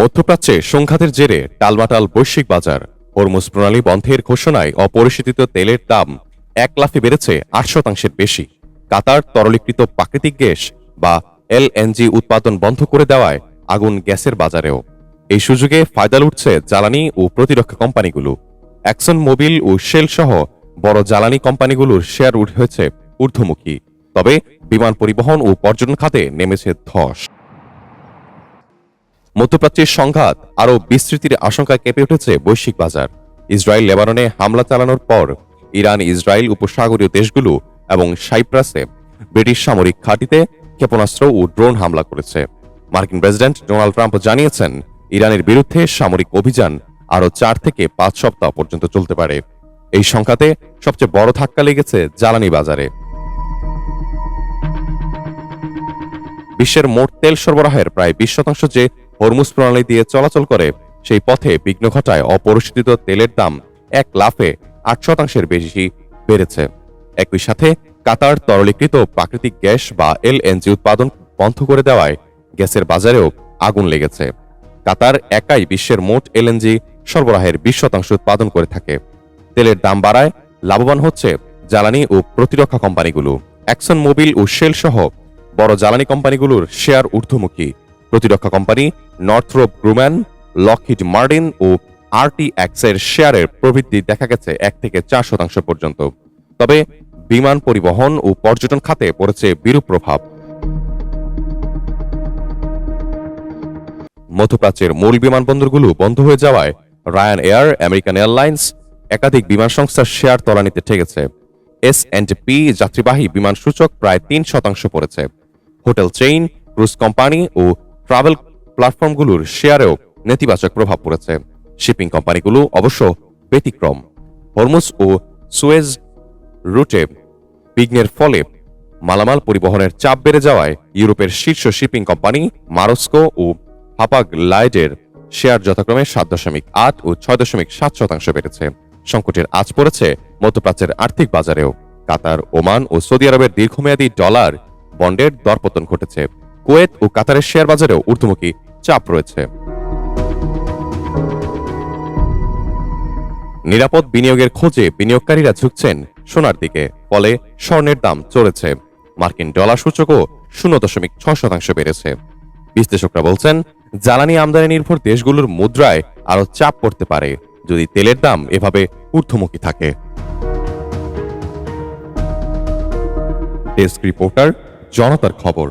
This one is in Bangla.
মধ্যপ্রাচ্যে সংঘাতের জেরে টালমাটাল বৈশ্বিক বাজার। হরমুজ প্রণালী বন্ধের ঘোষণায় অপরিশোধিত তেলের দাম এক লাফে বেড়েছে ৮% বেশি। কাতার তরলীকৃত প্রাকৃতিক গ্যাস বা এলএনজি উৎপাদন বন্ধ করে দেওয়ায় আগুন গ্যাসের বাজারেও। এই সুযোগে ফায়দা লুটছে জ্বালানি ও প্রতিরক্ষা কোম্পানিগুলো। এক্সন মোবিল ও শেল সহ বড় জ্বালানি কোম্পানিগুলোর শেয়ার হয়েছে ঊর্ধ্বমুখী। তবে বিমান পরিবহন ও পর্যটন খাতে নেমেছে ধস। মধ্যপ্রাচ্যের সংঘাত আরও বিস্তৃতির আশঙ্কায় কেঁপে উঠেছে বৈশ্বিক বাজার। ইসরায়েল লেবাননে হামলা চালানোর পর ইরান ইসরায়েল উপসাগরীয় দেশগুলো এবং সাইপ্রাসে ব্রিটিশ সামরিক ঘাঁটিতে ক্ষেপণাস্ত্র ও ড্রোন হামলা করেছে। মার্কিন প্রেসিডেন্ট ডোনাল্ড ট্রাম্প জানিয়েছেন, ইরানের বিরুদ্ধে সামরিক অভিযান আরও 4 থেকে 5 সপ্তাহ পর্যন্ত চলতে পারে। এই সংঘাতে সবচেয়ে বড় ধাক্কা লেগেছে জ্বালানি বাজারে। বিশ্বের মোট তেল সরবরাহের প্রায় 20% যে হরমুজ প্রণালী দিয়ে চলাচল করে, সেই পথে বিঘ্ন ঘটায় অপরিশোধিত তেলের দাম এক লাফে 8% বেশি বেড়েছে। একই সাথে কাতার তরলীকৃত প্রাকৃতিক গ্যাস বা এলএনজি উৎপাদন বন্ধ করে দেওয়ায় গ্যাসের বাজারেও আগুন লেগেছে। কাতার একাই বিশ্বের মোট এলএনজি সরবরাহের 20% উৎপাদন করে থাকে। তেলের দাম বাড়ায় লাভবান হচ্ছে জ্বালানি ও প্রতিরক্ষা কোম্পানিগুলো। এক্সন মোবিল ও শেল সহ বড় জ্বালানি কোম্পানিগুলোর শেয়ার ঊর্ধ্বমুখী। প্রতিরক্ষা company Northrop Grumman, Lockheed Martin ও আরটিএক্স এর শেয়ারের প্রবৃদ্ধি দেখা গেছে 1 থেকে 4% পর্যন্ত। তবে বিমান পরিবহন ও পর্যটন খাতে পড়েছে বিরূপ প্রভাব। মধ্যপ্রাচ্যের মূল বিমানবন্দরগুলো বন্ধ হয়ে যাওয়ায় রায়ান এয়ার, আমেরিকান এয়ারলাইন্স একাধিক বিমান সংস্থার শেয়ার তলানিতে ঠেকেছে। S&P যাত্রীবাহী বিমান সূচক প্রায় 3% পড়েছে। হোটেল চেইন, ক্রুজ কোম্পানি ও ট্রাভেল প্ল্যাটফর্মগুলোর শেয়ারেও নেতিবাচক প্রভাব পড়েছে। শিপিং কোম্পানিগুলো অবশ্য ব্যতিক্রম। হরমুজ ও সুয়েজ রুটে বিঘ্নের ফলে মালামাল পরিবহনের চাপ বেড়ে যাওয়ায় ইউরোপের শীর্ষ শিপিং কোম্পানি মারস্কো ও হাপাগ-লাইডের শেয়ার যথাক্রমে 7.8 ও 6.7% বেড়েছে। সংকটের আঁচ পড়েছে মধ্যপ্রাচ্যের আর্থিক বাজারেও। কাতার, ওমান ও সৌদি আরবের দীর্ঘমেয়াদী ডলার বন্ডের দরপতন ঘটেছে। কুয়েত ও কাতারের শেয়ার বাজারেও ঊর্ধ্বমুখী চাপ রয়েছে। নিরাপদ বিনিয়োগের খোঁজে বিনিয়োগকারীরা ঝুঁকছেন সোনার দিকে, ফলে স্বর্ণের দাম চড়েছে। মার্কিন ডলার সূচকও 0.6% বেড়েছে। বিশ্লেষকরা বলছেন, জ্বালানি আমদানি নির্ভর দেশগুলোর মুদ্রায় আরও চাপ পড়তে পারে যদি তেলের দাম এভাবে ঊর্ধ্বমুখী থাকে। ডেস্ক রিপোর্টার, জনতার খবর।